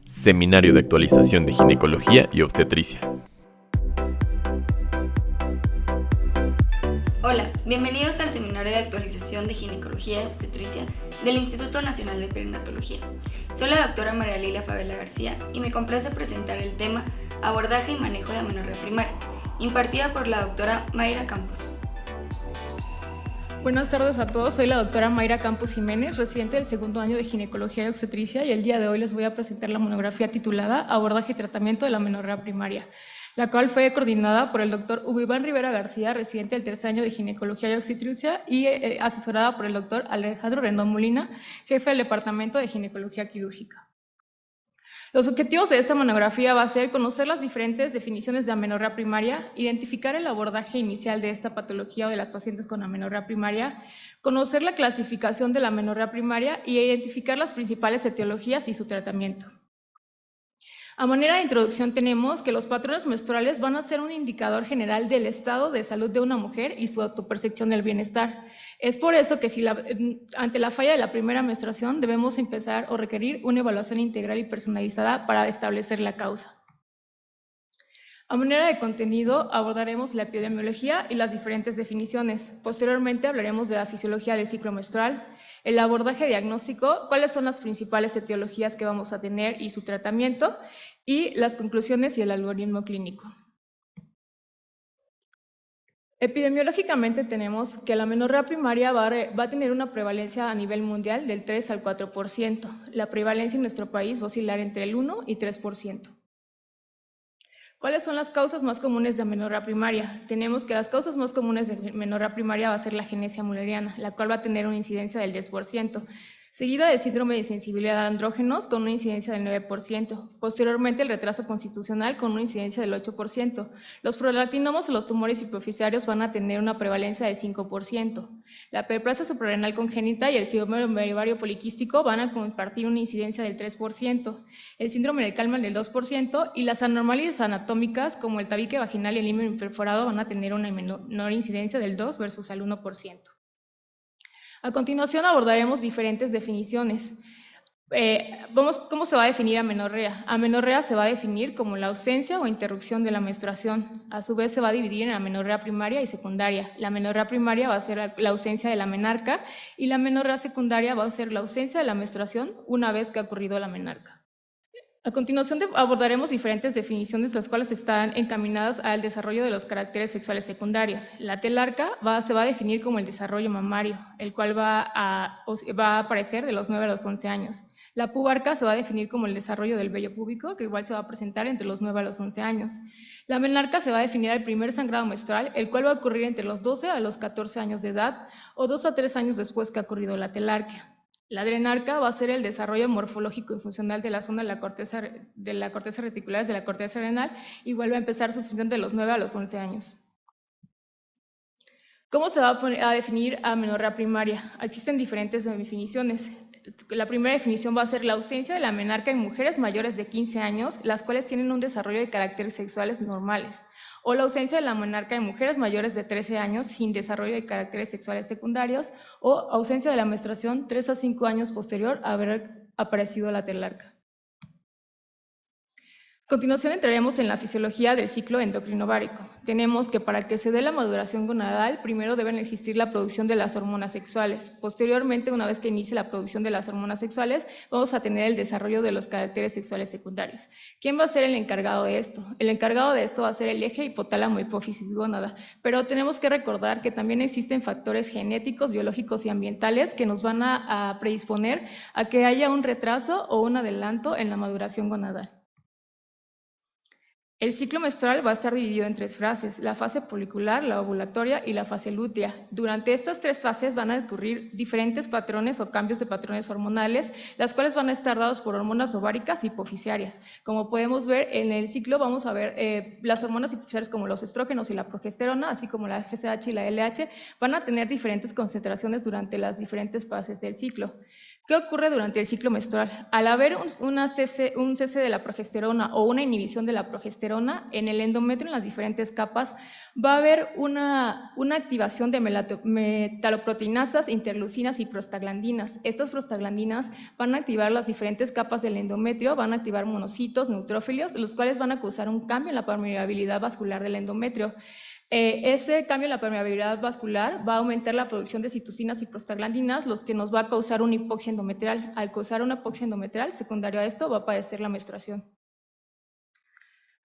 Seminario de Actualización de Ginecología y Obstetricia. Hola, bienvenidos al Seminario de Actualización de Ginecología y Obstetricia del Instituto Nacional de Perinatología. Soy la doctora María Lilia Favela García y me complace presentar el tema Abordaje y manejo de amenorrea primaria, impartida por la doctora Mayra Campos. Buenas tardes a todos, soy la doctora Mayra Campos Jiménez, residente del segundo año de Ginecología y Obstetricia, y el día de hoy les voy a presentar la monografía titulada Abordaje y tratamiento de la amenorrea primaria, la cual fue coordinada por el doctor Hugo Iván Rivera García, residente del tercer año de Ginecología y Obstetricia, y asesorada por el doctor Alejandro Rendón Molina, jefe del Departamento de Ginecología Quirúrgica. Los objetivos de esta monografía va a ser conocer las diferentes definiciones de amenorrea primaria, identificar el abordaje inicial de esta patología o de las pacientes con amenorrea primaria, conocer la clasificación de la amenorrea primaria y identificar las principales etiologías y su tratamiento. A manera de introducción tenemos que los patrones menstruales van a ser un indicador general del estado de salud de una mujer y su autopercepción del bienestar. Es por eso que ante la falla de la primera menstruación debemos empezar o requerir una evaluación integral y personalizada para establecer la causa. A manera de contenido abordaremos la epidemiología y las diferentes definiciones. Posteriormente hablaremos de la fisiología del ciclo menstrual, el abordaje diagnóstico, cuáles son las principales etiologías que vamos a tener y su tratamiento, y las conclusiones y el algoritmo clínico. Epidemiológicamente tenemos que la amenorrea primaria va a tener una prevalencia a nivel mundial del 3 al 4%. La prevalencia en nuestro país va a oscilar entre el 1 y 3%. ¿Cuáles son las causas más comunes de amenorrea primaria? Tenemos que las causas más comunes de amenorrea primaria va a ser la agenesia mulleriana, la cual va a tener una incidencia del 10%, seguida del síndrome de sensibilidad a andrógenos con una incidencia del 9%, posteriormente el retraso constitucional con una incidencia del 8%. Los prolactinomos o los tumores hipoficiarios van a tener una prevalencia del 5%. La perplasia suprarrenal congénita y el síndrome ovario poliquístico van a compartir una incidencia del 3%, el síndrome del Kallmann del 2% y las anormalidades anatómicas como el tabique vaginal y el himen perforado van a tener una menor incidencia del 2 versus al 1%. A continuación abordaremos diferentes definiciones. ¿Cómo se va a definir amenorrea? Amenorrea se va a definir como la ausencia o interrupción de la menstruación. A su vez se va a dividir en amenorrea primaria y secundaria. La amenorrea primaria va a ser la ausencia de la menarca y la amenorrea secundaria va a ser la ausencia de la menstruación una vez que ha ocurrido la menarca. A continuación abordaremos diferentes definiciones, las cuales están encaminadas al desarrollo de los caracteres sexuales secundarios. La telarca se va a definir como el desarrollo mamario, el cual va a aparecer de los 9 a los 11 años. La pubarca se va a definir como el desarrollo del vello púbico, que igual se va a presentar entre los 9 a los 11 años. La menarca se va a definir al primer sangrado menstrual, el cual va a ocurrir entre los 12 a los 14 años de edad o 2 a 3 años después que ha ocurrido la telarquia. La adrenarca va a ser el desarrollo morfológico y funcional de la zona de la corteza reticular, de la corteza renal, y vuelve a empezar su función de los 9 a los 11 años. ¿Cómo se va a definir amenorrea primaria? Existen diferentes definiciones. La primera definición va a ser la ausencia de la menarca en mujeres mayores de 15 años, las cuales tienen un desarrollo de caracteres sexuales normales, o la ausencia de la menarca en mujeres mayores de 13 años sin desarrollo de caracteres sexuales secundarios, o ausencia de la menstruación 3 a 5 años posterior a haber aparecido la telarca. A continuación entraremos en la fisiología del ciclo endocrino-ovárico. Tenemos que para que se dé la maduración gonadal, primero deben existir la producción de las hormonas sexuales. Posteriormente, una vez que inicie la producción de las hormonas sexuales, vamos a tener el desarrollo de los caracteres sexuales secundarios. ¿Quién va a ser el encargado de esto? El encargado de esto va a ser el eje hipotálamo hipófisis gónada, pero tenemos que recordar que también existen factores genéticos, biológicos y ambientales que nos van a predisponer a que haya un retraso o un adelanto en la maduración gonadal. El ciclo menstrual va a estar dividido en 3 fases, la fase folicular, la ovulatoria y la fase lútea. Durante estas 3 fases van a ocurrir diferentes patrones o cambios de patrones hormonales, las cuales van a estar dados por hormonas ováricas y hipofisiarias. Como podemos ver, en el ciclo vamos a ver las hormonas hipofisiarias como los estrógenos y la progesterona, así como la FSH y la LH, van a tener diferentes concentraciones durante las diferentes fases del ciclo. ¿Qué ocurre durante el ciclo menstrual? Al haber un cese de la progesterona o una inhibición de la progesterona, en el endometrio, en las diferentes capas, va a haber una activación de metaloproteinasas, interleucinas y prostaglandinas. Estas prostaglandinas van a activar las diferentes capas del endometrio, van a activar monocitos, neutrófilos, los cuales van a causar un cambio en la permeabilidad vascular del endometrio. Ese cambio en la permeabilidad vascular va a aumentar la producción de citocinas y prostaglandinas, los que nos va a causar una hipoxia endometrial. Al causar una hipoxia endometrial, secundario a esto, va a aparecer la menstruación.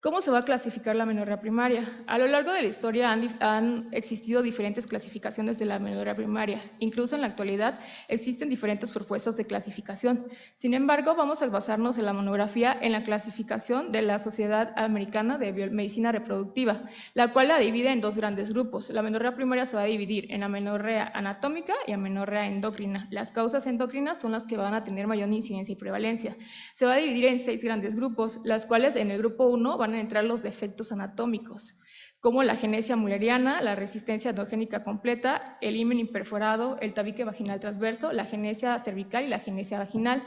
¿Cómo se va a clasificar la amenorrea primaria? A lo largo de la historia han existido diferentes clasificaciones de la amenorrea primaria. Incluso en la actualidad existen diferentes propuestas de clasificación. Sin embargo, vamos a basarnos en la monografía en la clasificación de la Sociedad Americana de Biomedicina Reproductiva, la cual la divide en dos grandes grupos. La amenorrea primaria se va a dividir en amenorrea anatómica y amenorrea endocrina. Las causas endocrinas son las que van a tener mayor incidencia y prevalencia. Se va a dividir en 6 grandes grupos, las cuales en el grupo 1 van a entrar los defectos anatómicos, como la agenesia mulleriana, la resistencia endogénica completa, el himen imperforado, el tabique vaginal transverso, la agenesia cervical y la agenesia vaginal.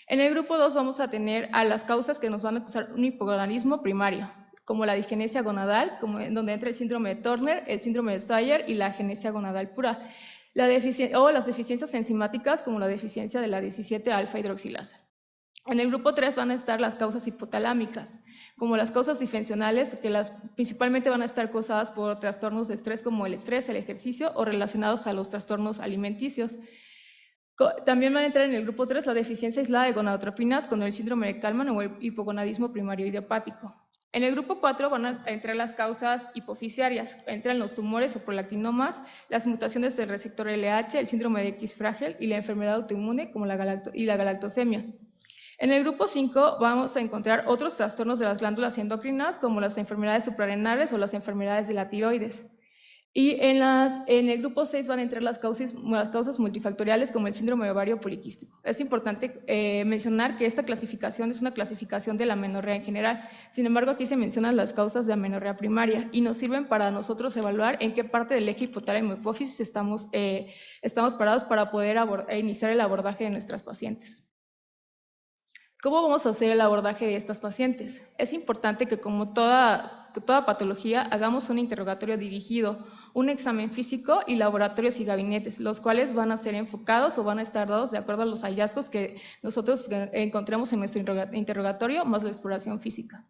En el grupo 2 vamos a tener a las causas que nos van a causar un hipogonadismo primario, como la disgenesia gonadal, donde entra el síndrome de Turner, el síndrome de Sayer y la agenesia gonadal pura, o las deficiencias enzimáticas, como la deficiencia de la 17-alfa hidroxilasa. En el grupo 3 van a estar las causas hipotalámicas, como las causas disfuncionales, que principalmente van a estar causadas por trastornos de estrés como el estrés, el ejercicio o relacionados a los trastornos alimenticios. También van a entrar en el grupo 3 la deficiencia aislada de gonadotropinas con el síndrome de Kallmann o el hipogonadismo primario idiopático. En el grupo 4 van a entrar las causas hipofisiarias, entran los tumores o prolactinomas, las mutaciones del receptor LH, el síndrome de X frágil y la enfermedad autoinmune como la galactosemia. En el grupo 5 vamos a encontrar otros trastornos de las glándulas endocrinas como las enfermedades suprarrenales o las enfermedades de la tiroides. Y en el grupo 6 van a entrar las causas multifactoriales como el síndrome de ovario poliquístico. Es importante mencionar que esta clasificación es una clasificación de la amenorrea en general. Sin embargo, aquí se mencionan las causas de amenorrea primaria y nos sirven para nosotros evaluar en qué parte del eje hipotálamo hipófisis estamos parados para poder iniciar el abordaje de nuestras pacientes. ¿Cómo vamos a hacer el abordaje de estas pacientes? Es importante que, como toda patología, hagamos un interrogatorio dirigido, un examen físico y laboratorios y gabinetes, los cuales van a ser enfocados o van a estar dados de acuerdo a los hallazgos que nosotros encontremos en nuestro interrogatorio, más la exploración física.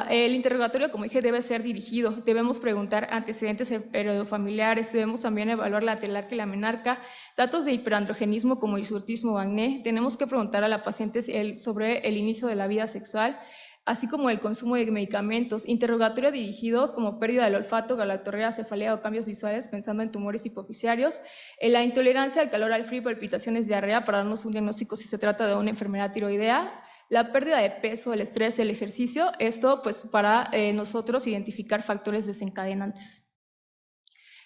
El interrogatorio, como dije, debe ser dirigido. Debemos preguntar antecedentes heredofamiliares, debemos también evaluar la telarca y la menarca, datos de hiperandrogenismo como hirsutismo o acné. Tenemos que preguntar a la paciente sobre el inicio de la vida sexual, así como el consumo de medicamentos. Interrogatorio dirigidos como pérdida del olfato, galactorrea, cefalea o cambios visuales, pensando en tumores hipofisiarios. La intolerancia al calor, al frío, palpitaciones, diarrea, para darnos un diagnóstico si se trata de una enfermedad tiroidea. La pérdida de peso, el estrés, el ejercicio, esto pues para nosotros identificar factores desencadenantes.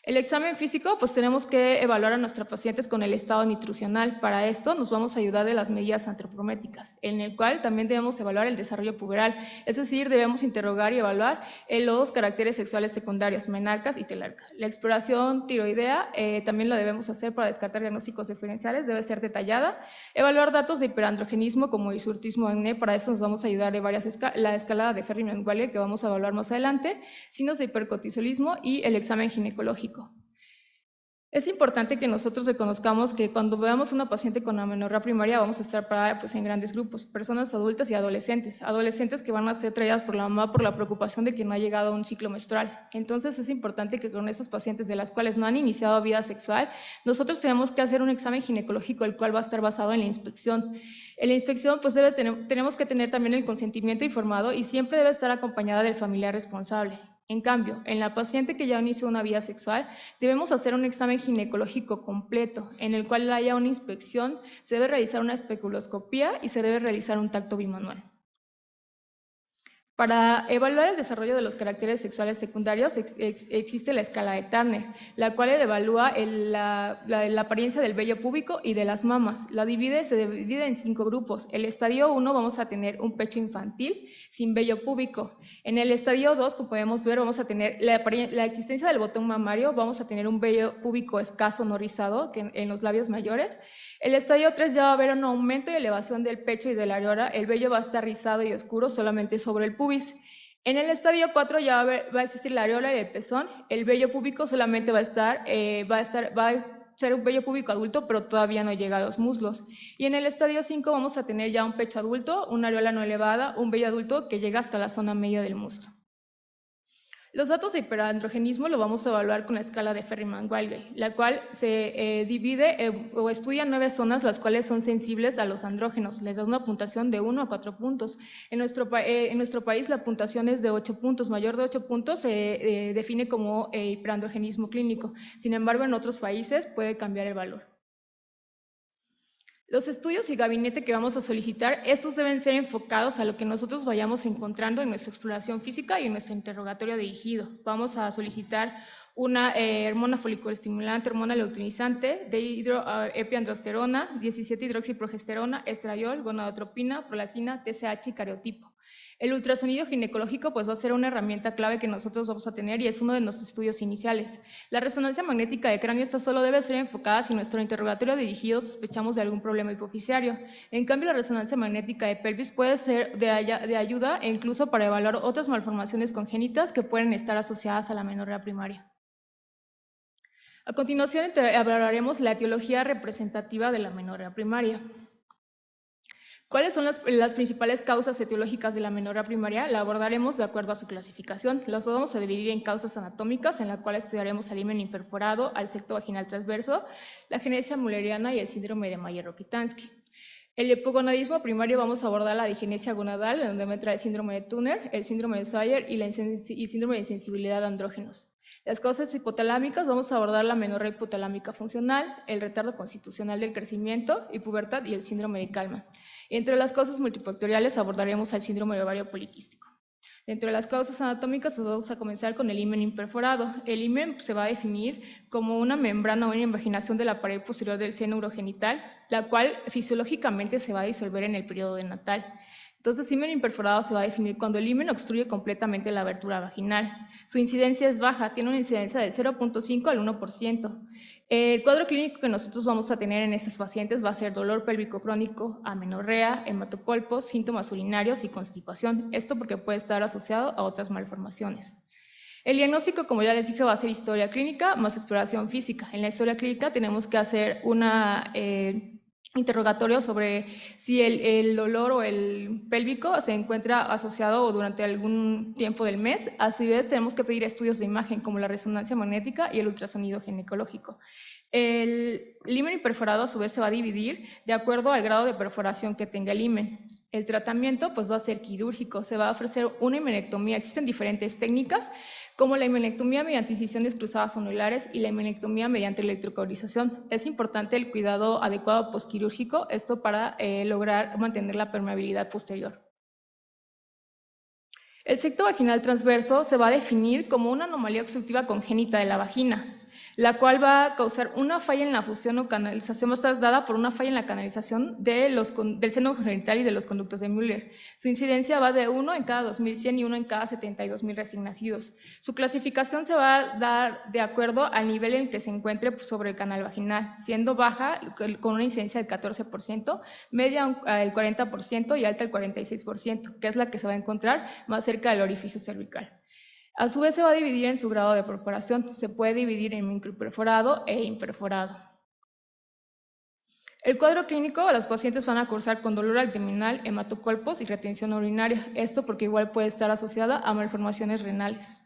El examen físico, pues tenemos que evaluar a nuestros pacientes con el estado nutricional. Para esto nos vamos a ayudar de las medidas antropométricas, en el cual también debemos evaluar el desarrollo puberal, es decir, debemos interrogar y evaluar los caracteres sexuales secundarios, menarcas y telarca. La exploración tiroidea también la debemos hacer para descartar diagnósticos diferenciales, debe ser detallada. Evaluar datos de hiperandrogenismo como hirsutismo, acné, para eso nos vamos a ayudar de la escalada de Ferri-Mann-Walley que vamos a evaluar más adelante, signos de hipercortisolismo y el examen ginecológico. Es importante que nosotros reconozcamos que cuando veamos una paciente con amenorrea primaria vamos a estar paradas en grandes grupos, personas adultas y adolescentes que van a ser traídas por la mamá por la preocupación de que no ha llegado a un ciclo menstrual. Entonces es importante que con estas pacientes de las cuales no han iniciado vida sexual, nosotros tenemos que hacer un examen ginecológico, el cual va a estar basado en la inspección. En la inspección pues tenemos que tener también el consentimiento informado y siempre debe estar acompañada del familiar responsable. En cambio, en la paciente que ya inició una vida sexual, debemos hacer un examen ginecológico completo, en el cual haya una inspección, se debe realizar una especuloscopía y se debe realizar un tacto bimanual. Para evaluar el desarrollo de los caracteres sexuales secundarios existe la escala de Turner, la cual evalúa la apariencia del vello púbico y de las mamas. Se divide en 5 grupos. El estadio 1 vamos a tener un pecho infantil sin vello púbico. En el estadio 2, como podemos ver, vamos a tener la existencia del botón mamario, vamos a tener un vello púbico escaso no rizado en los labios mayores. El estadio 3 ya va a haber un aumento y elevación del pecho y de la areola, el vello va a estar rizado y oscuro solamente sobre el pubis. En el estadio 4 ya va a existir la areola y el pezón, el vello púbico solamente va a ser un vello púbico adulto, pero todavía no llega a los muslos. Y en el estadio 5 vamos a tener ya un pecho adulto, una areola no elevada, un vello adulto que llega hasta la zona media del muslo. Los datos de hiperandrogenismo lo vamos a evaluar con la escala de Ferriman-Walgey, la cual se divide o estudia 9 zonas, las cuales son sensibles a los andrógenos. Les da una puntuación de 1 a 4 puntos. En nuestro país la puntuación es de 8 puntos. Mayor de 8 puntos se define como hiperandrogenismo clínico. Sin embargo, en otros países puede cambiar el valor. Los estudios y gabinete que vamos a solicitar, estos deben ser enfocados a lo que nosotros vayamos encontrando en nuestra exploración física y en nuestro interrogatorio dirigido. Vamos a solicitar una hormona foliculoestimulante, hormona luteinizante, epiandrosterona, 17-hidroxiprogesterona, estradiol, gonadotropina, prolactina, TSH y cariotipo. El ultrasonido ginecológico pues va a ser una herramienta clave que nosotros vamos a tener y es uno de nuestros estudios iniciales. La resonancia magnética de cráneo esta solo debe ser enfocada si nuestro interrogatorio dirigido sospechamos de algún problema hipofisiario. En cambio, la resonancia magnética de pelvis puede ser de ayuda e incluso para evaluar otras malformaciones congénitas que pueden estar asociadas a la amenorrea primaria. A continuación hablaremos la etiología representativa de la amenorrea primaria. ¿Cuáles son las principales causas etiológicas de la amenorrea primaria? La abordaremos de acuerdo a su clasificación. Las vamos a dividir en causas anatómicas, en la cual estudiaremos el himen imperforado, al septo vaginal transverso, la genesia mülleriana y el síndrome de Mayer-Rokitansky. El hipogonadismo primario vamos a abordar la digenesia gonadal, en donde entra el síndrome de Turner, el síndrome de Swyer y síndrome de insensibilidad de andrógenos. Las causas hipotalámicas vamos a abordar la amenorrea hipotalámica funcional, el retardo constitucional del crecimiento y pubertad y el síndrome de Kallmann. Entre las causas multifactoriales abordaremos el síndrome de ovario poliquístico. Dentro de las causas anatómicas vamos a comenzar con el himen imperforado. El himen se va a definir como una membrana o una invaginación de la pared posterior del seno urogenital, la cual fisiológicamente se va a disolver en el periodo natal. Entonces, himen imperforado se va a definir cuando el himen obstruye completamente la abertura vaginal. Su incidencia es baja, tiene una incidencia de 0.5 al 1%. El cuadro clínico que nosotros vamos a tener en estos pacientes va a ser dolor pélvico crónico, amenorrea, hematocolpos, síntomas urinarios y constipación. Esto porque puede estar asociado a otras malformaciones. El diagnóstico, como ya les dije, va a ser historia clínica más exploración física. En la historia clínica tenemos que hacer una interrogatorio sobre si el dolor o el pélvico se encuentra asociado durante algún tiempo del mes. A su vez, tenemos que pedir estudios de imagen como la resonancia magnética y el ultrasonido ginecológico. El himen perforado a su vez se va a dividir de acuerdo al grado de perforación que tenga el himen. El tratamiento pues va a ser quirúrgico, se va a ofrecer una himenectomía. Existen diferentes técnicas como la himenectomía mediante incisiones cruzadas anulares y la himenectomía mediante electrocaurización. Es importante el cuidado adecuado posquirúrgico, esto para lograr mantener la permeabilidad posterior. El septo vaginal transverso se va a definir como una anomalía obstructiva congénita de la vagina, la cual va a causar una falla en la fusión o canalización, va a estar dada por una falla en la canalización del seno genital y de los conductos de Müller. Su incidencia va de 1 en cada 2100 y 1 en cada 72.000 recién nacidos. Su clasificación se va a dar de acuerdo al nivel en que se encuentre sobre el canal vaginal, siendo baja con una incidencia del 14%, media el 40% y alta el 46%, que es la que se va a encontrar más cerca del orificio cervical. A su vez se va a dividir en su grado de perforación, se puede dividir en microperforado e imperforado. El cuadro clínico, los pacientes van a cursar con dolor abdominal, hematocolpos y retención urinaria, esto porque igual puede estar asociada a malformaciones renales.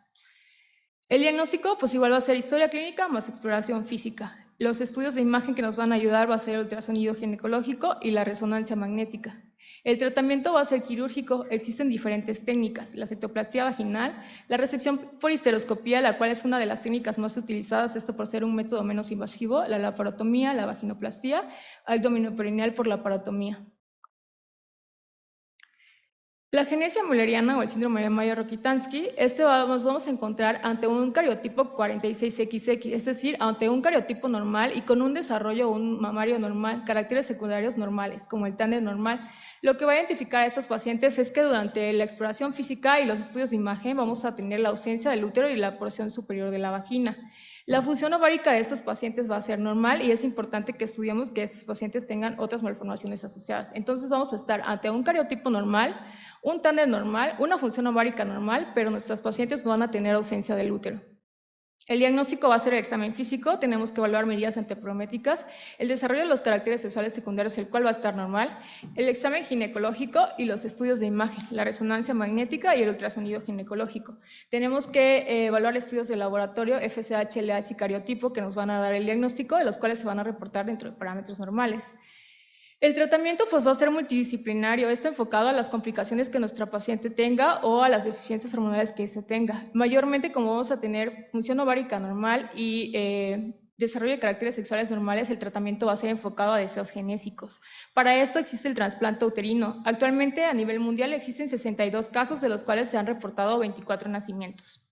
El diagnóstico pues igual va a ser historia clínica más exploración física. Los estudios de imagen que nos van a ayudar va a ser el ultrasonido ginecológico y la resonancia magnética. El tratamiento va a ser quirúrgico, existen diferentes técnicas, la cetoplastía vaginal, la resección por histeroscopía, la cual es una de las técnicas más utilizadas, esto por ser un método menos invasivo, la laparotomía, la vaginoplastia, abdominoperineal por laparotomía. La genesia mülleriana o el síndrome de Mayer-Rokitansky, nos vamos a encontrar ante un cariotipo 46XX, es decir, ante un cariotipo normal y con un desarrollo un mamario normal, caracteres secundarios normales, como el tándem normal. Lo que va a identificar a estos pacientes es que durante la exploración física y los estudios de imagen vamos a tener la ausencia del útero y la porción superior de la vagina. La función ovárica de estos pacientes va a ser normal y es importante que estudiemos que estos pacientes tengan otras malformaciones asociadas. Entonces vamos a estar ante un cariotipo normal, un tándem normal, una función ovárica normal, pero nuestros pacientes no van a tener ausencia del útero. El diagnóstico va a ser el examen físico, tenemos que evaluar medidas anteprométricas, el desarrollo de los caracteres sexuales secundarios, el cual va a estar normal, el examen ginecológico y los estudios de imagen, la resonancia magnética y el ultrasonido ginecológico. Tenemos que evaluar estudios de laboratorio, FSH, LH y cariotipo, que nos van a dar el diagnóstico, de los cuales se van a reportar dentro de parámetros normales. El tratamiento pues, va a ser multidisciplinario, está enfocado a las complicaciones que nuestra paciente tenga o a las deficiencias hormonales que se tenga. Mayormente, como vamos a tener función ovárica normal y desarrollo de caracteres sexuales normales, el tratamiento va a ser enfocado a deseos genésicos. Para esto existe el trasplante uterino. Actualmente a nivel mundial existen 62 casos, de los cuales se han reportado 24 nacimientos.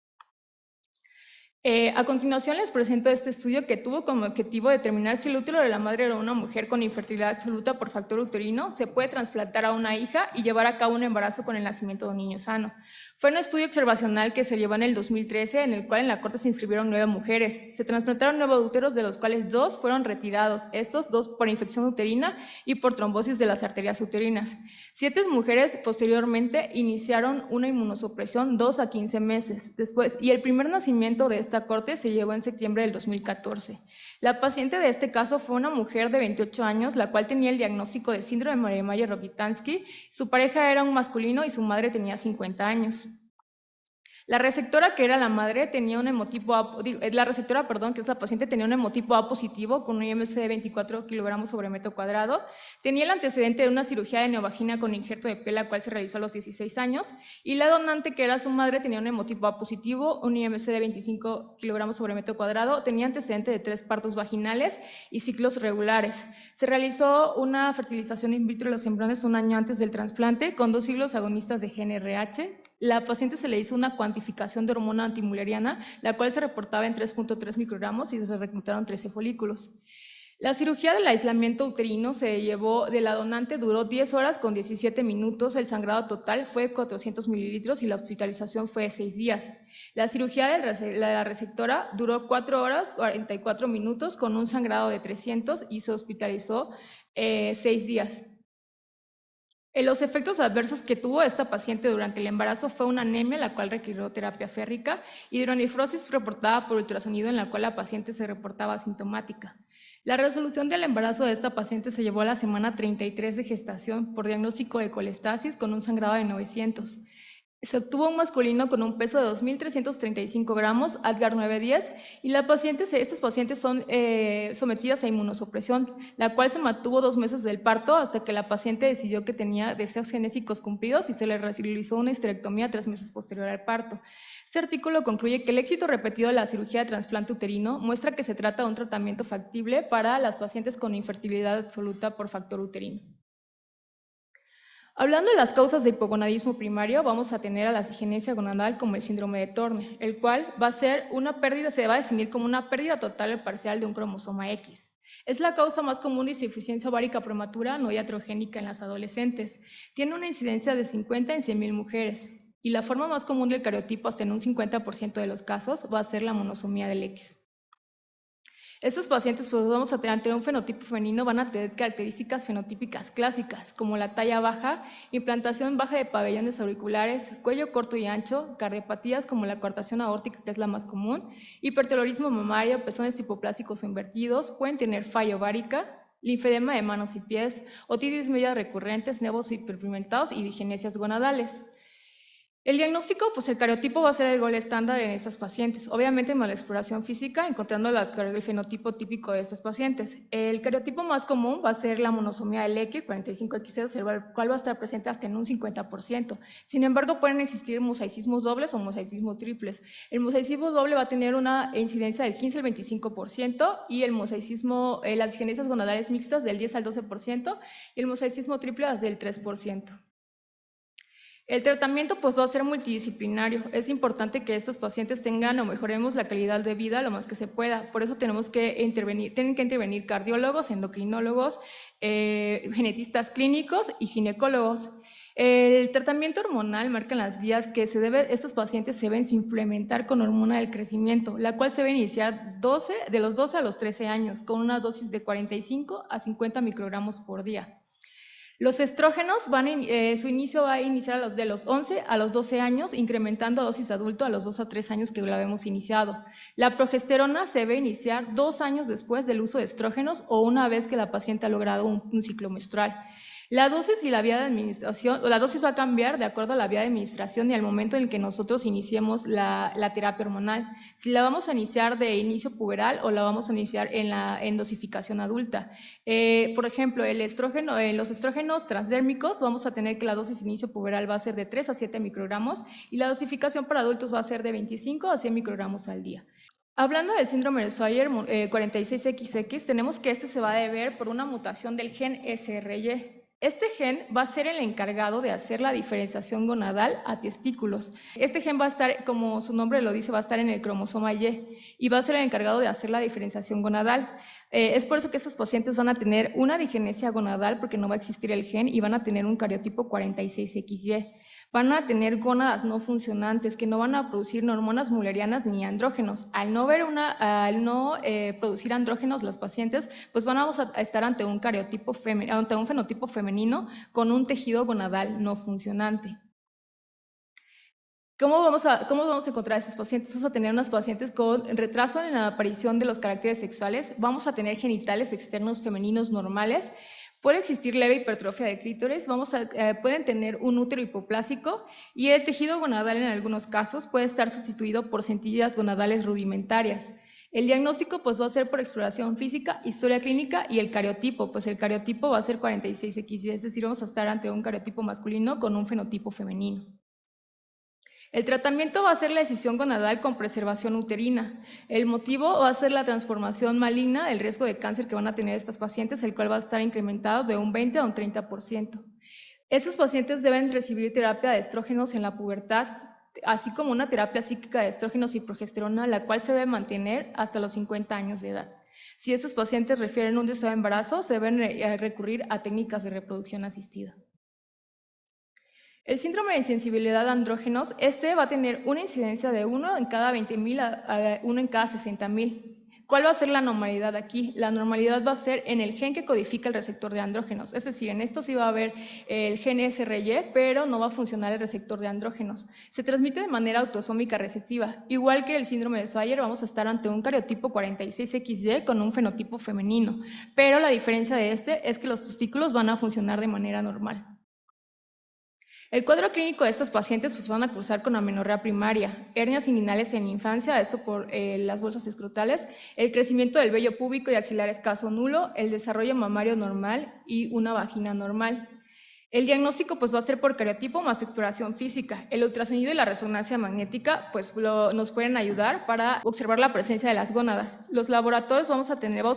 A continuación les presento este estudio que tuvo como objetivo determinar si el útero de la madre era una mujer con infertilidad absoluta por factor uterino se puede trasplantar a una hija y llevar a cabo un embarazo con el nacimiento de un niño sano. Fue un estudio observacional que se llevó en el 2013, en el cual en la corte se inscribieron 9 mujeres. Se trasplantaron 9 úteros, de los cuales 2 fueron retirados, estos 2 por infección uterina y por trombosis de las arterias uterinas. 7 mujeres posteriormente iniciaron una inmunosupresión 2 a 15 meses después, y el primer nacimiento de esta corte se llevó en septiembre del 2014. La paciente de este caso fue una mujer de 28 años, la cual tenía el diagnóstico de síndrome de Mayer-Rokitansky. Su pareja era un masculino y su madre tenía 50 años. La receptora, que era la madre, tenía un hemotipo A, la receptora, perdón, que es la paciente, tenía un hemotipo A positivo con un IMC de 24 kilogramos sobre metro cuadrado. Tenía el antecedente de una cirugía de neovagina con injerto de piel, la cual se realizó a los 16 años. Y la donante, que era su madre, tenía un hemotipo A positivo, un IMC de 25 kilogramos sobre metro cuadrado. Tenía antecedente de 3 partos vaginales y ciclos regulares. Se realizó una fertilización in vitro de los embriones un año antes del trasplante con 2 ciclos agonistas de GnRH. La paciente se le hizo una cuantificación de hormona antimuleriana, la cual se reportaba en 3.3 microgramos y se reclutaron 13 folículos. La cirugía del aislamiento uterino se llevó de la donante, duró 10 horas con 17 minutos, el sangrado total fue 400 mililitros y la hospitalización fue de 6 días. La cirugía de la receptora duró 4 horas 44 minutos con un sangrado de 300 y se hospitalizó 6 días. Los efectos adversos que tuvo esta paciente durante el embarazo fue una anemia, la cual requirió terapia férrica, hidronefrosis reportada por ultrasonido, en la cual la paciente se reportaba asintomática. La resolución del embarazo de esta paciente se llevó a la semana 33 de gestación por diagnóstico de colestasis con un sangrado de 900. Se obtuvo un masculino con un peso de 2.335 gramos, Apgar 910, y estas pacientes son sometidas a inmunosupresión, la cual se mantuvo 2 meses del parto hasta que la paciente decidió que tenía deseos genésicos cumplidos y se le realizó una histerectomía 3 meses posterior al parto. Este artículo concluye que el éxito repetido de la cirugía de trasplante uterino muestra que se trata de un tratamiento factible para las pacientes con infertilidad absoluta por factor uterino. Hablando de las causas de hipogonadismo primario, vamos a tener a la disgenesia gonadal como el síndrome de Turner, el cual va a ser una pérdida, se va a definir como una pérdida total o parcial de un cromosoma X. Es la causa más común de insuficiencia ovárica prematura no iatrogénica en las adolescentes. Tiene una incidencia de 50 en 100.000 mujeres. Y la forma más común del cariotipo, hasta en un 50% de los casos, va a ser la monosomía del X. Estos pacientes, pues vamos a tener un fenotipo femenino, van a tener características fenotípicas clásicas, como la talla baja, implantación baja de pabellones auriculares, cuello corto y ancho, cardiopatías como la coartación aórtica, que es la más común, hipertelorismo mamario, pezones hipoplásicos o invertidos, pueden tener falla ovárica, linfedema de manos y pies, otitis media recurrentes, nevos hiperpigmentados y digenesias gonadales. El diagnóstico, pues el cariotipo va a ser el gol estándar en estas pacientes. Obviamente en la exploración física, encontrando el fenotipo típico de estas pacientes. El cariotipo más común va a ser la monosomía del X, 45X0, el cual va a estar presente hasta en un 50%. Sin embargo, pueden existir mosaicismos dobles o mosaicismos triples. El mosaicismo doble va a tener una incidencia del 15 al 25% y el mosaicismo, las disgenesias gonadales mixtas del 10 al 12% y el mosaicismo triple del 3%. El tratamiento pues va a ser multidisciplinario. Es importante que estos pacientes tengan o mejoremos la calidad de vida lo más que se pueda. Por eso tienen que intervenir cardiólogos, endocrinólogos, genetistas clínicos y ginecólogos. El tratamiento hormonal marca en las guías que estos pacientes se deben suplementar con hormona del crecimiento, la cual se debe iniciar de los 12 a los 13 años, con una dosis de 45 a 50 microgramos por día. Los estrógenos su inicio va a iniciar de los 11 a los 12 años, incrementando a dosis adulto a los 2 a 3 años que lo habíamos iniciado. La progesterona se debe iniciar 2 años después del uso de estrógenos o una vez que la paciente ha logrado un ciclo menstrual. La dosis y la vía de administración, la dosis va a cambiar de acuerdo a la vía de administración y al momento en el que nosotros iniciemos la terapia hormonal. Si la vamos a iniciar de inicio puberal o la vamos a iniciar en dosificación adulta. Por ejemplo, los estrógenos transdérmicos, vamos a tener que la dosis de inicio puberal va a ser de 3 a 7 microgramos y la dosificación para adultos va a ser de 25 a 100 microgramos al día. Hablando del síndrome de Swyer 46XX, tenemos que este se va a deber por una mutación del gen SRY. Este gen va a ser el encargado de hacer la diferenciación gonadal a testículos. Este gen va a estar, como su nombre lo dice, va a estar en el cromosoma Y va a ser el encargado de hacer la diferenciación gonadal. Es por eso que estos pacientes van a tener una digenesia gonadal porque no va a existir el gen y van a tener un cariotipo 46XY. Van a tener gónadas no funcionantes que no van a producir ni hormonas mullerianas ni andrógenos. Al no producir andrógenos las pacientes, pues vamos a estar ante un fenotipo femenino con un tejido gonadal no funcionante. ¿Cómo vamos a encontrar a estos pacientes? Vamos a tener unas pacientes con retraso en la aparición de los caracteres sexuales, vamos a tener genitales externos femeninos normales, puede existir leve hipertrofia de clítoris, pueden tener un útero hipoplásico y el tejido gonadal en algunos casos puede estar sustituido por centillas gonadales rudimentarias. El diagnóstico pues va a ser por exploración física, historia clínica y el cariotipo, pues el cariotipo va a ser 46XY, es decir, vamos a estar ante un cariotipo masculino con un fenotipo femenino. El tratamiento va a ser la decisión gonadal con preservación uterina. El motivo va a ser la transformación maligna, el riesgo de cáncer que van a tener estas pacientes, el cual va a estar incrementado de un 20 a un 30%. Estos pacientes deben recibir terapia de estrógenos en la pubertad, así como una terapia psíquica de estrógenos y progesterona, la cual se debe mantener hasta los 50 años de edad. Si estos pacientes refieren un deseo de embarazo, se deben recurrir a técnicas de reproducción asistida. El síndrome de insensibilidad a andrógenos, va a tener una incidencia de 1 en cada 20.000 a 1 en cada 60.000. ¿Cuál va a ser la normalidad aquí? La normalidad va a ser en el gen que codifica el receptor de andrógenos. Es decir, en esto sí va a haber el gen SRY, pero no va a funcionar el receptor de andrógenos. Se transmite de manera autosómica recesiva. Igual que el síndrome de Swyer, vamos a estar ante un cariotipo 46XY con un fenotipo femenino. Pero la diferencia de es que los testículos van a funcionar de manera normal. El cuadro clínico de estos pacientes pues, van a cursar con amenorrea primaria, hernias inguinales en la infancia, esto por las bolsas escrotales, el crecimiento del vello púbico y axilar escaso nulo, el desarrollo mamario normal y una vagina normal. El diagnóstico pues, va a ser por cariotipo más exploración física. El ultrasonido y la resonancia magnética pues, nos pueden ayudar para observar la presencia de las gónadas. Los laboratorios vamos a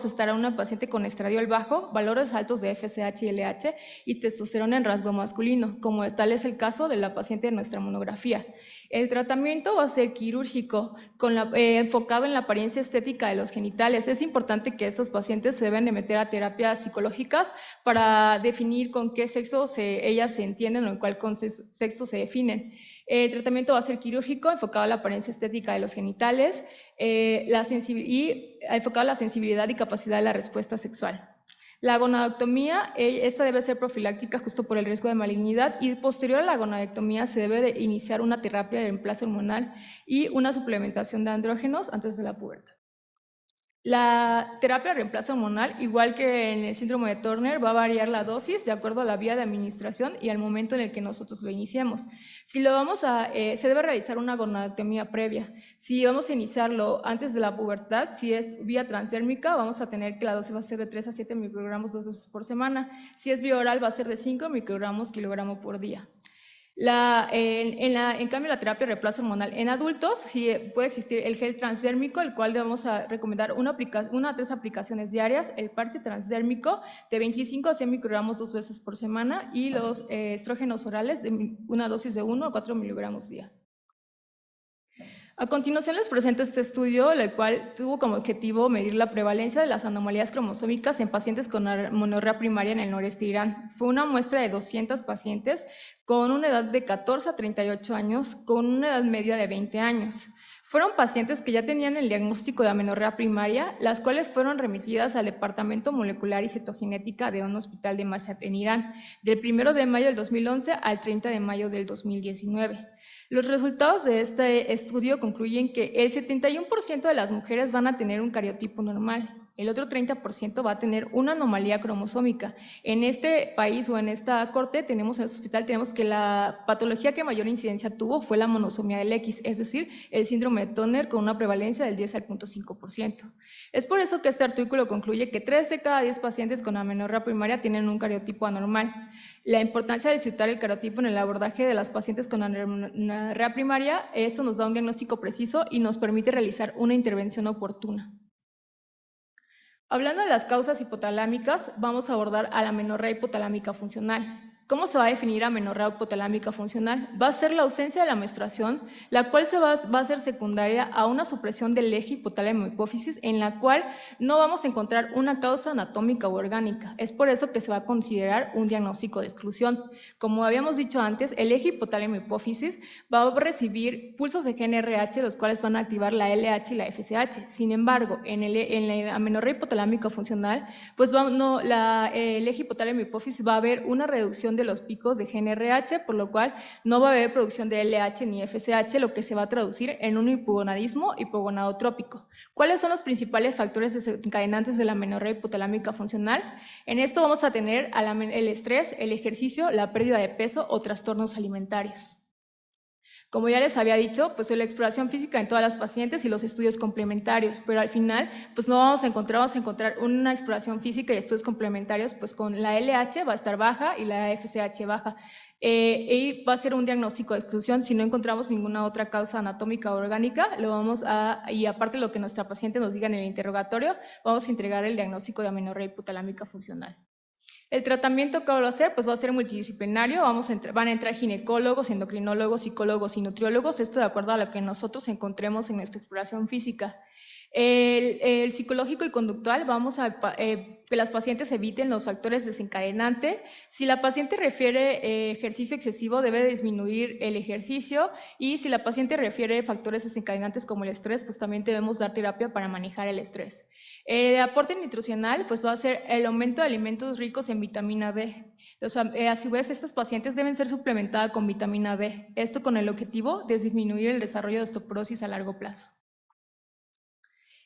estar a una paciente con estradiol bajo, valores altos de FSH y LH y testosterona en rasgo masculino, como tal es el caso de la paciente de nuestra monografía. El tratamiento va a ser quirúrgico, enfocado en la apariencia estética de los genitales. Es importante que estos pacientes se deben de meter a terapias psicológicas para definir con qué sexo ellas se entienden o en cuál sexo se definen. El tratamiento va a ser quirúrgico, enfocado a la apariencia estética de los genitales y enfocado a la sensibilidad y capacidad de la respuesta sexual. La gonadectomía, esta debe ser profiláctica justo por el riesgo de malignidad y posterior a la gonadectomía se debe de iniciar una terapia de reemplazo hormonal y una suplementación de andrógenos antes de la pubertad. La terapia de reemplazo hormonal, igual que en el síndrome de Turner, va a variar la dosis de acuerdo a la vía de administración y al momento en el que nosotros lo iniciemos. Si se debe realizar una gonadectomía previa. Si vamos a iniciarlo antes de la pubertad, si es vía transdérmica, vamos a tener que la dosis va a ser de 3 a 7 microgramos 2 veces por semana. Si es vía oral, va a ser de 5 microgramos kilogramo por día. En cambio, la terapia de reemplazo hormonal en adultos, sí puede existir el gel transdérmico, el cual le vamos a recomendar una a 3 aplicaciones diarias, el parche transdérmico de 25 a 100 microgramos 2 veces por semana y los estrógenos orales de una dosis de 1 a 4 miligramos día. A continuación les presento este estudio, el cual tuvo como objetivo medir la prevalencia de las anomalías cromosómicas en pacientes con amenorrea primaria en el noreste de Irán. Fue una muestra de 200 pacientes con una edad de 14 a 38 años, con una edad media de 20 años. Fueron pacientes que ya tenían el diagnóstico de amenorrea primaria, las cuales fueron remitidas al Departamento Molecular y Citogenética de un hospital de Mashhad en Irán, del 1 de mayo del 2011 al 30 de mayo del 2019. Los resultados de este estudio concluyen que el 71% de las mujeres van a tener un cariotipo normal, el otro 30% va a tener una anomalía cromosómica. En este país o en esta corte, en este hospital, tenemos que la patología que mayor incidencia tuvo fue la monosomía del X, es decir, el síndrome de Turner con una prevalencia del 10 al 0.5%. Es por eso que este artículo concluye que 3 de cada 10 pacientes con amenorrea primaria tienen un cariotipo anormal. La importancia de citar el cariotipo en el abordaje de las pacientes con amenorrea primaria, esto nos da un diagnóstico preciso y nos permite realizar una intervención oportuna. Hablando de las causas hipotalámicas, vamos a abordar a la amenorrea hipotalámica funcional. ¿Cómo se va a definir amenorrea hipotalámica funcional? Va a ser la ausencia de la menstruación, la cual va a ser secundaria a una supresión del eje hipotálamo-hipófisis, en la cual no vamos a encontrar una causa anatómica u orgánica. Es por eso que se va a considerar un diagnóstico de exclusión. Como habíamos dicho antes, el eje hipotálamo-hipófisis va a recibir pulsos de GnRH, los cuales van a activar la LH y la FSH. Sin embargo, en la amenorrea hipotalámica funcional, pues el eje hipotálamo-hipófisis va a haber una reducción de los picos de GnRH, por lo cual no va a haber producción de LH ni FSH, lo que se va a traducir en un hipogonadismo hipogonadotrópico. ¿Cuáles son los principales factores desencadenantes de la amenorrea hipotalámica funcional? En esto vamos a tener el estrés, el ejercicio, la pérdida de peso o trastornos alimentarios. Como ya les había dicho, pues la exploración física en todas las pacientes y los estudios complementarios, pero al final pues no vamos a encontrar una exploración física y estudios complementarios, pues con la LH va a estar baja y la FSH baja. Y va a ser un diagnóstico de exclusión si no encontramos ninguna otra causa anatómica o orgánica, y aparte de lo que nuestra paciente nos diga en el interrogatorio, vamos a entregar el diagnóstico de amenorrea hipotalámica funcional. El tratamiento que va a hacer, pues va a ser multidisciplinario, van a entrar ginecólogos, endocrinólogos, psicólogos y nutriólogos, esto de acuerdo a lo que nosotros encontremos en nuestra exploración física. El psicológico y conductual, vamos a que las pacientes eviten los factores desencadenantes. Si la paciente refiere ejercicio excesivo, debe disminuir el ejercicio, y si la paciente refiere factores desencadenantes como el estrés, pues también debemos dar terapia para manejar el estrés. El aporte nutricional pues va a ser el aumento de alimentos ricos en vitamina D. A su vez, estas pacientes deben ser suplementadas con vitamina D, esto con el objetivo de disminuir el desarrollo de osteoporosis a largo plazo.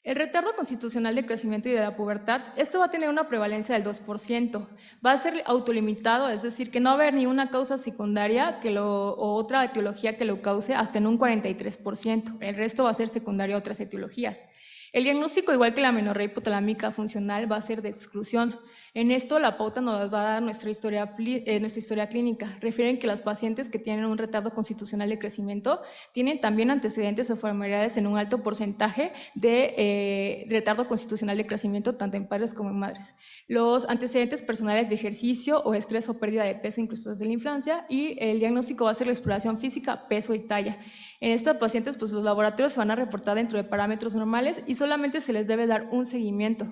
El retardo constitucional de crecimiento y de la pubertad, esto va a tener una prevalencia del 2%. Va a ser autolimitado, es decir, que no va a haber ni una causa secundaria o otra etiología que lo cause hasta en un 43%. El resto va a ser secundario a otras etiologías. El diagnóstico, igual que la amenorrea hipotalámica funcional, va a ser de exclusión. En esto la pauta nos va a dar nuestra historia clínica. Refieren que las pacientes que tienen un retardo constitucional de crecimiento tienen también antecedentes o familiares en un alto porcentaje de retardo constitucional de crecimiento, tanto en padres como en madres. Los antecedentes personales de ejercicio o estrés o pérdida de peso incluso desde la infancia, y el diagnóstico va a ser la exploración física, peso y talla. En estas pacientes, pues los laboratorios se van a reportar dentro de parámetros normales y solamente se les debe dar un seguimiento.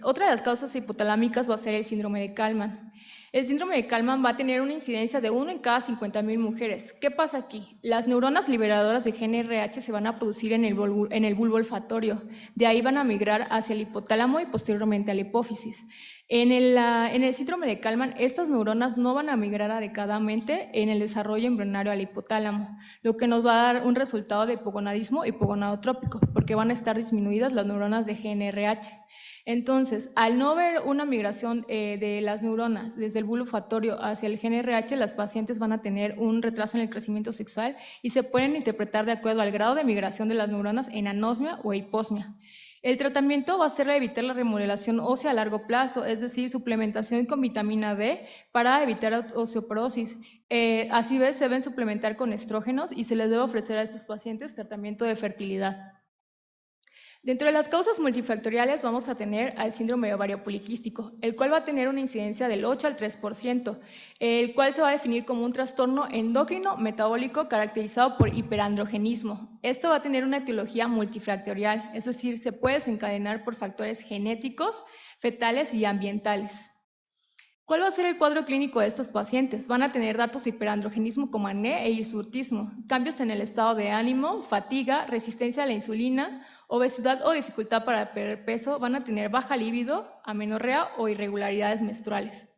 Otra de las causas hipotalámicas va a ser el síndrome de Kallmann. El síndrome de Kallmann va a tener una incidencia de 1 en cada 50,000 mujeres. ¿Qué pasa aquí? Las neuronas liberadoras de GnRH se van a producir en el bulbo olfatorio. De ahí van a migrar hacia el hipotálamo y posteriormente a la hipófisis. En el síndrome de Kallmann, estas neuronas no van a migrar adecuadamente en el desarrollo embrionario al hipotálamo, lo que nos va a dar un resultado de hipogonadismo hipogonadotrópico, porque van a estar disminuidas las neuronas de GnRH. Entonces, al no ver una migración de las neuronas desde el bulbo olfatorio hacia el GnRH, las pacientes van a tener un retraso en el crecimiento sexual y se pueden interpretar de acuerdo al grado de migración de las neuronas en anosmia o hiposmia. El tratamiento va a ser evitar la remodelación ósea a largo plazo, es decir, suplementación con vitamina D para evitar osteoporosis. Así se deben suplementar con estrógenos y se les debe ofrecer a estas pacientes tratamiento de fertilidad. Dentro de las causas multifactoriales vamos a tener al síndrome ovario poliquístico, el cual va a tener una incidencia del 8 al 3%, el cual se va a definir como un trastorno endocrino metabólico caracterizado por hiperandrogenismo. Esto va a tener una etiología multifactorial, es decir, se puede desencadenar por factores genéticos, fetales y ambientales. ¿Cuál va a ser el cuadro clínico de estos pacientes? Van a tener datos de hiperandrogenismo como acné e hirsutismo, cambios en el estado de ánimo, fatiga, resistencia a la insulina, obesidad o dificultad para perder peso, van a tener baja libido, amenorrea o irregularidades menstruales.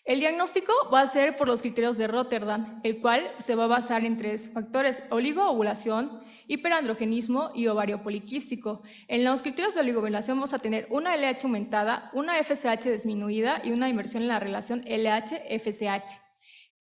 El diagnóstico va a ser por los criterios de Rotterdam, el cual se va a basar en 3 factores: oligoovulación, hiperandrogenismo y ovario poliquístico. En los criterios de oligoovulación vamos a tener una LH aumentada, una FSH disminuida y una inversión en la relación LH-FSH.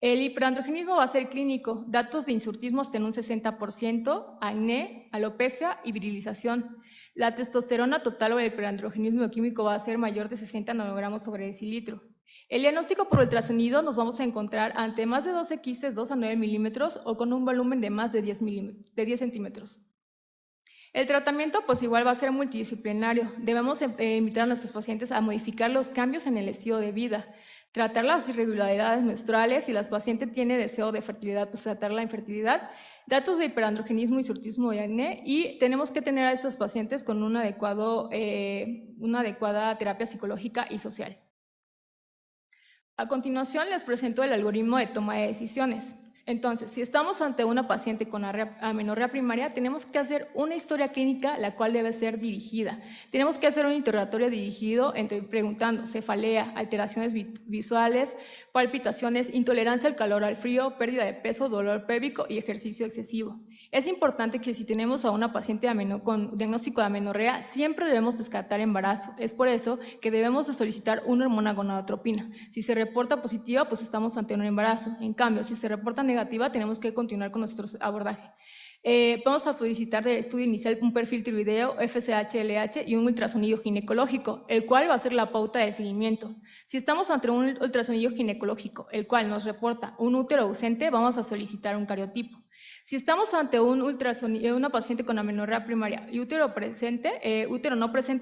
El hiperandrogenismo va a ser clínico, datos de hirsutismo hasta en un 60%, acné, alopecia y virilización. La testosterona total o el hiperandrogenismo bioquímico va a ser mayor de 60 nanogramos sobre decilitro. El diagnóstico por ultrasonido nos vamos a encontrar ante más de 12 quistes 2 a 9 milímetros o con un volumen de más de 10 centímetros. El tratamiento pues igual va a ser multidisciplinario. Debemos invitar a nuestros pacientes a modificar los cambios en el estilo de vida, tratar las irregularidades menstruales. Si la paciente tiene deseo de fertilidad, pues tratar la infertilidad, datos de hiperandrogenismo, hirsutismo y acné, y tenemos que tener a estos pacientes con una adecuada terapia psicológica y social. A continuación les presento el algoritmo de toma de decisiones. Entonces, si estamos ante una paciente con amenorrea primaria, tenemos que hacer una historia clínica, la cual debe ser dirigida. Tenemos que hacer un interrogatorio dirigido preguntando cefalea, alteraciones visuales, palpitaciones, intolerancia al calor, al frío, pérdida de peso, dolor pélvico y ejercicio excesivo. Es importante que si tenemos a una paciente con diagnóstico de amenorrea, siempre debemos descartar embarazo. Es por eso que debemos de solicitar una hormona gonadotropina. Si se reporta positiva, pues estamos ante un embarazo. En cambio, si se reporta negativa, tenemos que continuar con nuestro abordaje. Vamos a solicitar de estudio inicial un perfil tiroideo, FSH-LH y un ultrasonido ginecológico, el cual va a ser la pauta de seguimiento. Si estamos ante un ultrasonido ginecológico, el cual nos reporta un útero ausente, vamos a solicitar un cariotipo. Si estamos ante una paciente con amenorrea primaria y útero no presente,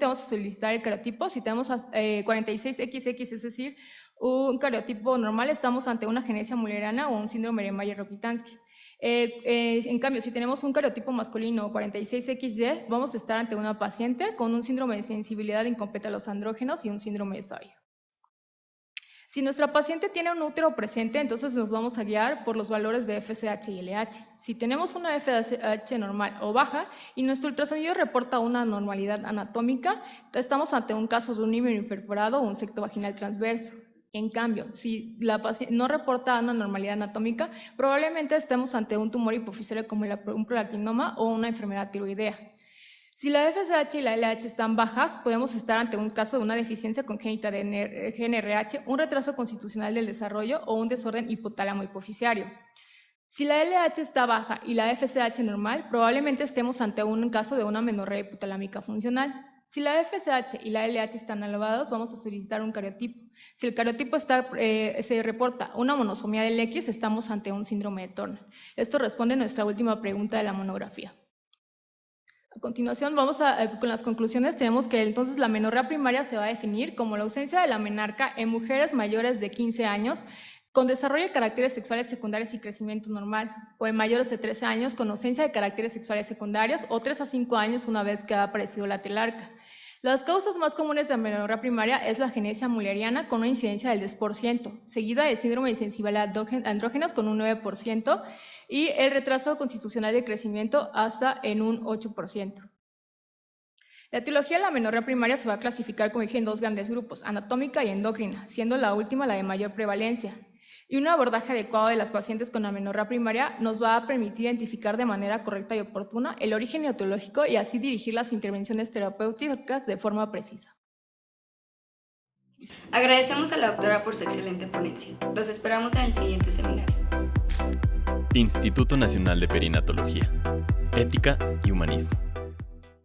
vamos a solicitar el cariotipo. Si tenemos 46XX, es decir, un cariotipo normal, estamos ante una agenesia mulleriana o un síndrome de Mayer-Rokitansky. En cambio, si tenemos un cariotipo masculino 46XY, vamos a estar ante una paciente con un síndrome de sensibilidad incompleta a los andrógenos y un síndrome de Sawyer. Si nuestra paciente tiene un útero presente, entonces nos vamos a guiar por los valores de FSH y LH. Si tenemos una FSH normal o baja y nuestro ultrasonido reporta una anormalidad anatómica, estamos ante un caso de un hímeno imperforado o un septo vaginal transverso. En cambio, si la paciente no reporta una anormalidad anatómica, probablemente estemos ante un tumor hipofisiario como un prolactinoma o una enfermedad tiroidea. Si la FSH y la LH están bajas, podemos estar ante un caso de una deficiencia congénita de GNRH, un retraso constitucional del desarrollo o un desorden hipotálamo hipofisiario. Si la LH está baja y la FSH normal, probablemente estemos ante un caso de una amenorrea hipotalámica funcional. Si la FSH y la LH están elevados, vamos a solicitar un cariotipo. Si el cariotipo se reporta una monosomía del X, estamos ante un síndrome de Turner. Esto responde a nuestra última pregunta de la monografía. A continuación, con las conclusiones. Tenemos que entonces la amenorrea primaria se va a definir como la ausencia de la menarca en mujeres mayores de 15 años con desarrollo de caracteres sexuales secundarios y crecimiento normal, o en mayores de 13 años con ausencia de caracteres sexuales secundarios, o 3 a 5 años una vez que ha aparecido la telarca. Las causas más comunes de amenorrea primaria es la agenesia mulleriana con una incidencia del 10%, seguida de síndrome de sensibilidad a andrógenos con un 9%, y el retraso constitucional de crecimiento hasta en un 8%. La etiología de la amenorrea primaria se va a clasificar, como dije, en 2 grandes grupos, anatómica y endocrina, siendo la última la de mayor prevalencia. Y un abordaje adecuado de las pacientes con amenorrea primaria nos va a permitir identificar de manera correcta y oportuna el origen etiológico y así dirigir las intervenciones terapéuticas de forma precisa. Agradecemos a la doctora por su excelente ponencia. Los esperamos en el siguiente seminario. Instituto Nacional de Perinatología, Ética y Humanismo.